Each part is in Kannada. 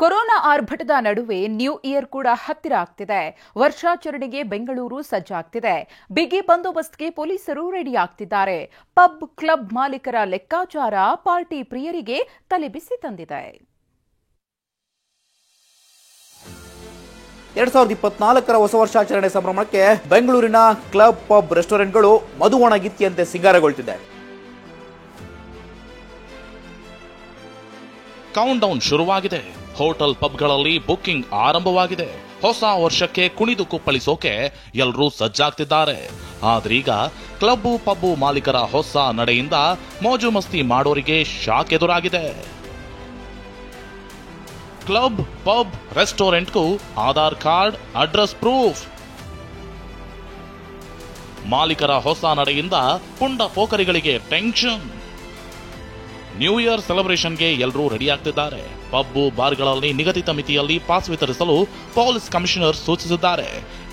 ಕೊರೋನಾ ಆರ್ಭಟದ ನಡುವೆ ನ್ಯೂ ಇಯರ್ ಕೂಡ ಹತ್ತಿರ ಆಗ್ತಿದೆ. ವರ್ಷಾಚರಣೆಗೆ ಬೆಂಗಳೂರು ಸಜ್ಜಾಗ್ತಿದೆ. ಬಿಗಿ ಬಂದೋಬಸ್ತ್ಗೆ ಪೊಲೀಸರು ರೆಡಿ ಆಗ್ತಿದ್ದಾರೆ. ಪಬ್ ಕ್ಲಬ್ ಮಾಲೀಕರ ಲೆಕ್ಕಾಚಾರ ಪಾರ್ಟಿ ಪ್ರಿಯರಿಗೆ ತಲೆಬಿಸಿ ತಂದಿದೆ. 2024ರ ಹೊಸ ವರ್ಷಾಚರಣೆ ಸಂಭ್ರಮಕ್ಕೆ ಬೆಂಗಳೂರಿನ ಕ್ಲಬ್ ಪಬ್ ರೆಸ್ಟೋರೆಂಟ್ಗಳು ಮಧುವಣಗಿತ್ತಿಯಂತೆ ಸಿಂಗಾರಗೊಳ್ತಿದೆ. ಕೌಂಟ್ ಡೌನ್ ಶುರುವಾಗಿದೆ. ಹೋಟೆಲ್ ಪಬ್ಗಳಲ್ಲಿ ಬುಕ್ಕಿಂಗ್ ಆರಂಭವಾಗಿದೆ. ಹೊಸ ವರ್ಷಕ್ಕೆ ಕುಣಿದು ಕುಪ್ಪಳಿಸೋಕೆ ಎಲ್ಲರೂ ಸಜ್ಜಾಗ್ತಿದ್ದಾರೆ. ಆದ್ರೀಗ ಕ್ಲಬ್ ಪಬ್ ಮಾಲೀಕರ ಹೊಸ ನಡೆಯಿಂದ ಮೋಜು ಮಸ್ತಿ ಮಾಡೋರಿಗೆ ಶಾಕ್ ಎದುರಾಗಿದೆ. ಕ್ಲಬ್ ಪಬ್ ರೆಸ್ಟೋರೆಂಟ್ಗೂ ಆಧಾರ್ ಕಾರ್ಡ್, ಅಡ್ರೆಸ್ ಪ್ರೂಫ್. ಮಾಲೀಕರ ಹೊಸ ನಡೆಯಿಂದ ಪುಂಡ ಪೋಖರಿಗಳಿಗೆ ಟೆನ್ಷನ್. ನ್ಯೂ ಇಯರ್ ಸೆಲೆಬ್ರೇಷನ್ಗೆ ಎಲ್ಲರೂ ರೆಡಿ ಆಗ್ತಿದ್ದಾರೆ. ಪಬ್ಬು ಬಾರ್ಗಳಲ್ಲಿ ನಿಗದಿತ ಮಿತಿಯಲ್ಲಿ ಪಾಸ್ ವಿತರಿಸಲು ಪೊಲೀಸ್ ಕಮಿಷನರ್ ಸೂಚಿಸಿದ್ದಾರೆ.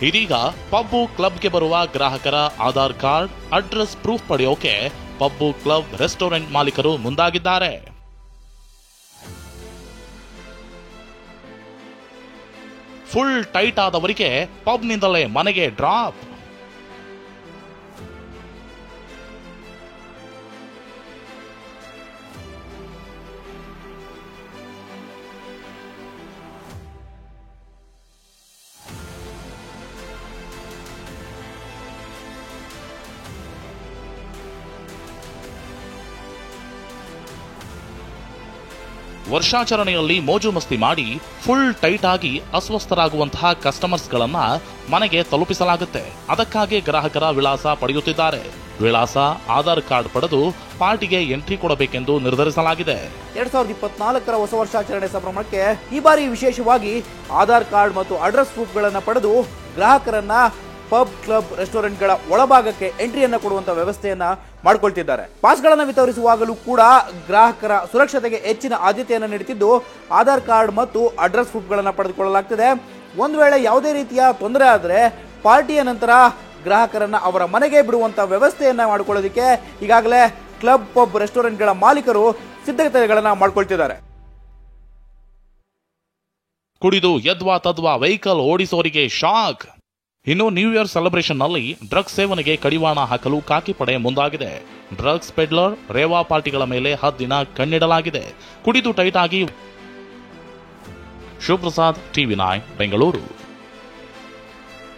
ಇದೀಗ ಪಬ್ಬು ಕ್ಲಬ್ಗೆ ಬರುವ ಗ್ರಾಹಕರ ಆಧಾರ್ ಕಾರ್ಡ್, ಅಡ್ರೆಸ್ ಪ್ರೂಫ್ ಪಡೆಯೋಕೆ ಪಬ್ಬು ಕ್ಲಬ್ ರೆಸ್ಟೋರೆಂಟ್ ಮಾಲೀಕರು ಮುಂದಾಗಿದ್ದಾರೆ. ಫುಲ್ ಟೈಟ್ ಆದವರಿಗೆ ಪಬ್ನಿಂದಲೇ ಮನೆಗೆ ಡ್ರಾಪ್. ವರ್ಷಾಚರಣೆಯಲ್ಲಿ ಮೋಜು ಮಸ್ತಿ ಮಾಡಿ ಫುಲ್ ಟೈಟ್ ಆಗಿ ಅಸ್ವಸ್ಥರಾಗುವಂತಹ ಕಸ್ಟಮರ್ಸ್ ಗಳನ್ನ ಮನೆಗೆ ತಲುಪಿಸಲಾಗುತ್ತೆ. ಅದಕ್ಕಾಗಿ ಗ್ರಾಹಕರ ವಿಳಾಸ ಪಡೆಯುತ್ತಿದ್ದಾರೆ. ವಿಳಾಸ, ಆಧಾರ್ ಕಾರ್ಡ್ ಪಡೆದು ಪಾರ್ಟಿಗೆ ಎಂಟ್ರಿ ಕೊಡಬೇಕೆಂದು ನಿರ್ಧರಿಸಲಾಗಿದೆ. 2024ರ ಹೊಸ ವರ್ಷಾಚರಣೆ ಸಂಭ್ರಮಕ್ಕೆ ಈ ಬಾರಿ ವಿಶೇಷವಾಗಿ ಆಧಾರ್ ಕಾರ್ಡ್ ಮತ್ತು ಅಡ್ರೆಸ್ ಪ್ರೂಫ್ಗಳನ್ನು ಪಡೆದು ಗ್ರಾಹಕರನ್ನ ಪಬ್ ಕ್ಲಬ್ ರೆಸ್ಟೋರೆಂಟ್ಗಳ ಒಳಭಾಗಕ್ಕೆ ಎಂಟ್ರಿಯನ್ನ ಕೊಡುವಂತ ವ್ಯವಸ್ಥೆಯನ್ನ ಮಾಡಿಕೊಳ್ತಿದ್ದಾರೆ. ಪಾಸ್ಗಳನ್ನು ವಿತರಿಸುವಾಗಲೂ ಕೂಡ ಗ್ರಾಹಕರ ಸುರಕ್ಷತೆಗೆ ಹೆಚ್ಚಿನ ಆದ್ಯತೆಯನ್ನು ನೀಡುತ್ತಿದ್ದು ಆಧಾರ್ ಕಾರ್ಡ್ ಮತ್ತು ಅಡ್ರೆಸ್ ಪ್ರೂಫ್ಗಳನ್ನು ಪಡೆದುಕೊಳ್ಳಲಾಗ್ತಿದೆ. ಒಂದು ವೇಳೆ ಯಾವುದೇ ರೀತಿಯ ತೊಂದರೆ ಆದರೆ ಪಾರ್ಟಿಯ ನಂತರ ಗ್ರಾಹಕರನ್ನ ಅವರ ಮನೆಗೆ ಬಿಡುವಂತ ವ್ಯವಸ್ಥೆಯನ್ನ ಮಾಡಿಕೊಳ್ಳೋದಕ್ಕೆ ಈಗಾಗಲೇ ಕ್ಲಬ್ ಪಬ್ ರೆಸ್ಟೋರೆಂಟ್ಗಳ ಮಾಲೀಕರು ಸಿದ್ಧತೆಗಳನ್ನ ಮಾಡಿಕೊಳ್ತಿದ್ದಾರೆ. ಕುಡಿದು ಯದ್ವಾ ತದ್ವಾ ವೆಹಿಕಲ್ ಓಡಿಸೋರಿಗೆ ಶಾಕ್. ಇನ್ನು ನ್ಯೂ ಇಯರ್ ಸೆಲೆಬ್ರೇಷನ್ ನಲ್ಲಿ ಡ್ರಗ್ಸ್ ಸೇವನೆಗೆ ಕಡಿವಾಣ ಹಾಕಲು ಖಾಕಿ ಪಡೆ ಮುಂದಾಗಿದೆ. ಡ್ರಗ್ಸ್ ಪೆಡ್ಲರ್, ರೇವಾ ಪಾರ್ಟಿಗಳ ಮೇಲೆ 10 ದಿನ ಕಣ್ಣಿಡಲಾಗಿದೆ. ಕುಡಿದು ಟೈಟ್ ಆಗಿ. Shivaprasad, TV9 Bengaluru.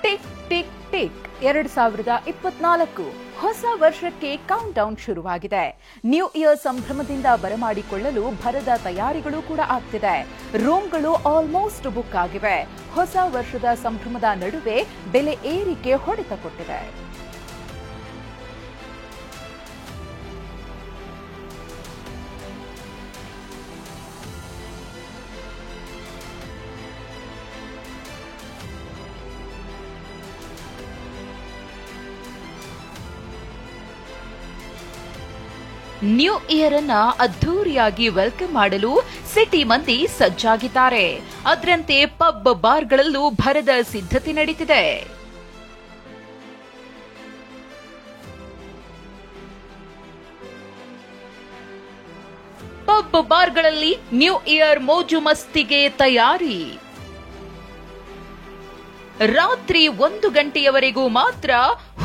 Tick tick tick 2024 ಹೊಸ ವರ್ಷಕ್ಕೆ ಕೌಂಟ್ ಡೌನ್ ಶುರುವಾಗಿದೆ. ನ್ಯೂ ಇಯರ್ ಸಂಭ್ರಮದಿಂದ ಬರಮಾಡಿಕೊಳ್ಳಲು ಭರದ ತಯಾರಿಗಳು ಕೂಡ ಆಗ್ತಿದೆ. ರೂಮ್ಗಳು ಆಲ್ಮೋಸ್ಟ್ ಬುಕ್ ಆಗಿವೆ. ಹೊಸ ವರ್ಷದ ಸಂಭ್ರಮದ ನಡುವೆ ಬೆಲೆ ಏರಿಕೆ ಹೊಡೆತ ಕೊಟ್ಟಿದೆ. ನ್ಯೂ ಇಯರ್ ಅನ್ನ ಅದ್ಧೂರಿಯಾಗಿ ವೆಲ್ಕಮ್ ಮಾಡಲು ಸಿಟಿ ಮಂದಿ ಸಜ್ಜಾಗಿದ್ದಾರೆ. ಅದರಂತೆ ಪಬ್ ಬಾರ್ಗಳಲ್ಲೂ ಭರದ ಸಿದ್ಧತೆ ನಡೀತಿದೆ. ಪಬ್ ಬಾರ್ಗಳಲ್ಲಿ ನ್ಯೂ ಇಯರ್ ಮೋಜು ಮಸ್ತಿಗೆ ತಯಾರಿ. ರಾತ್ರಿ 1 ಗಂಟೆಯವರೆಗೂ ಮಾತ್ರ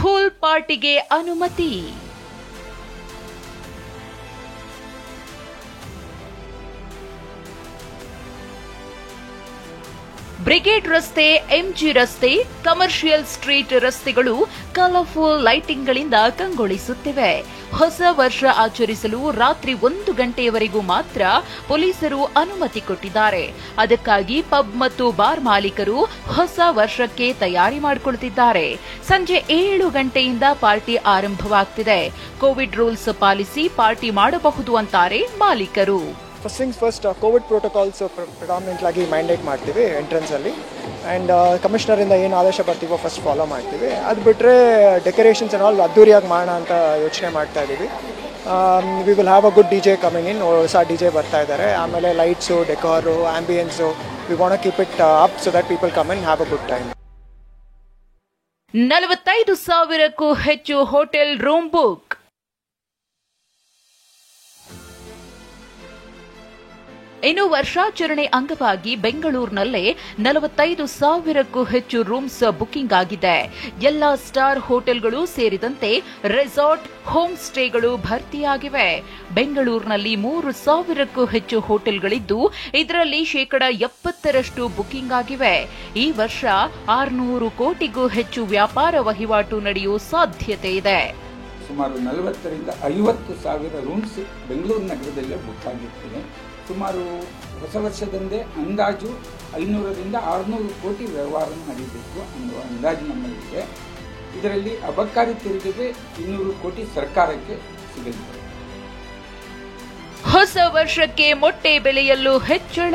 ಹೂಲ್ ಪಾರ್ಟಿಗೆ ಅನುಮತಿ. ಬ್ರಿಗೇಡ್ ರಸ್ತೆ, ಎಂಜಿ ರಸ್ತೆ, ಕಮರ್ಷಿಯಲ್ ಸ್ಟ್ರೀಟ್ ರಸ್ತೆಗಳು ಕಲರ್ಫುಲ್ ಲೈಟಿಂಗ್ಗಳಿಂದ ಕಂಗೊಳಿಸುತ್ತಿವೆ. ಹೊಸ ವರ್ಷ ಆಚರಿಸಲು ರಾತ್ರಿ 1 ಗಂಟೆಯವರೆಗೂ ಮಾತ್ರ ಪೊಲೀಸರು ಅನುಮತಿ ಕೊಟ್ಟಿದ್ದಾರೆ. ಅದಕ್ಕಾಗಿ ಪಬ್ ಮತ್ತು ಬಾರ್ ಮಾಲೀಕರು ಹೊಸ ವರ್ಷಕ್ಕೆ ತಯಾರಿ ಮಾಡಿಕೊಳ್ಳುತ್ತಿದ್ದಾರೆ. ಸಂಜೆ 7 ಗಂಟೆಯಿಂದ ಪಾರ್ಟಿ ಆರಂಭವಾಗ್ತಿದೆ. ಕೋವಿಡ್ ರೂಲ್ಸ್ ಪಾಲಿಸಿ ಪಾರ್ಟಿ ಮಾಡಬಹುದು ಅಂತಾರೆ ಮಾಲೀಕರು. First things first, Covid protocols predominant ಆಗಿ ಮ್ಯಾಂಡೇಟ್ ಮಾಡ್ತೀವಿ ಎಂಟ್ರೆನ್ಸಲ್ಲಿ. ಆ್ಯಂಡ್ ಕಮಿಷನರಿಂದ ಏನು ಆದೇಶ ಬರ್ತೀವೋ ಫಸ್ಟ್ ಫಾಲೋ ಮಾಡ್ತೀವಿ. ಅದು ಬಿಟ್ಟರೆ ಡೆಕೋರೇಷನ್ಸ್ ಆಲ್ ಅದ್ದೂರಿಯಾಗಿ ಮಾಡೋಣ ಅಂತ ಯೋಚನೆ ಮಾಡ್ತಾ ಇದ್ದೀವಿ. We will have a good DJ coming in. ಹೊಸ DJ ಬರ್ತಾ ಇದ್ದಾರೆ. ಆಮೇಲೆ lights, decor, ambience, we want to keep it up so that people come in have a good time. 45,000ಕ್ಕೂ ಹೆಚ್ಚು ಹೋಟೆಲ್ ರೂಮ್ ಬುಕ್. ಇನ್ನು ವರ್ಷಾಚರಣೆ ಅಂಗವಾಗಿ ಬೆಂಗಳೂರಿನಲ್ಲೇ 45,000ಕ್ಕೂ ಹೆಚ್ಚು ರೂಮ್ಸ್ ಬುಕಿಂಗ್ ಆಗಿದೆ. ಎಲ್ಲಾ ಸ್ಟಾರ್ ಹೋಟೆಲ್ಗಳು ಸೇರಿದಂತೆ ರೆಸಾರ್ಟ್, ಹೋಮ್ ಸ್ಟೇಗಳು ಭರ್ತಿಯಾಗಿವೆ. ಬೆಂಗಳೂರಿನಲ್ಲಿ 3,000ಕ್ಕೂ ಹೆಚ್ಚು ಹೋಟೆಲ್ಗಳಿದ್ದು ಇದರಲ್ಲಿ 70% ಬುಕಿಂಗ್ ಆಗಿವೆ. ಈ ವರ್ಷ 600 ಕೋಟಿಗೂ ಹೆಚ್ಚು ವ್ಯಾಪಾರ ವಹಿವಾಟು ನಡೆಯುವ ಸಾಧ್ಯತೆ ಇದೆ. ಸುಮಾರು 40ರಿಂದ 50 ಸಾವಿರ ರೂಮ್ಸ್ ಬೆಂಗಳೂರು ನಗರದಲ್ಲೇ ಬುಕ್ ಆಗಿರ್ತದೆ. ಸುಮಾರು ಹೊಸ ವರ್ಷದಂದೇ ಅಂದಾಜು 500ರಿಂದ 600 ಕೋಟಿ ವ್ಯವಹಾರ ನಡೀಬೇಕು ಅನ್ನುವ ಅಂದಾಜು ನಮ್ಮಲ್ಲಿದೆ. ಇದರಲ್ಲಿ ಅಬಕಾರಿ ತೆರಿಗೆಗೆ 200 ಕೋಟಿ ಸರ್ಕಾರಕ್ಕೆ ಸಿಗಲಿದೆ. ಹೊಸ ವರ್ಷಕ್ಕೆ ಮೊಟ್ಟೆ ಬೆಲೆಯಲ್ಲೂ ಹೆಚ್ಚಳ.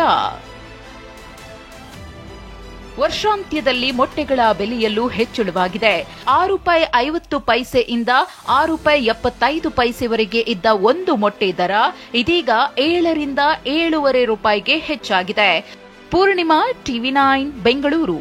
ವರ್ಷಾಂತ್ಯದಲ್ಲಿ ಮೊಟ್ಟೆಗಳ ಬೆಲೆಯಲ್ಲೂ ಹೆಚ್ಚಳವಾಗಿದೆ. ₹6.50 ಇಂದ ₹6.75 ಇದ್ದ ಒಂದು ಮೊಟ್ಟೆ ದರ ಇದೀಗ 7 ರಿಂದ 7.5 ರೂಪಾಯಿಗೆ ಹೆಚ್ಚಾಗಿದೆ. ಪೂರ್ಣಿಮಾ, TV9 ಬೆಂಗಳೂರು.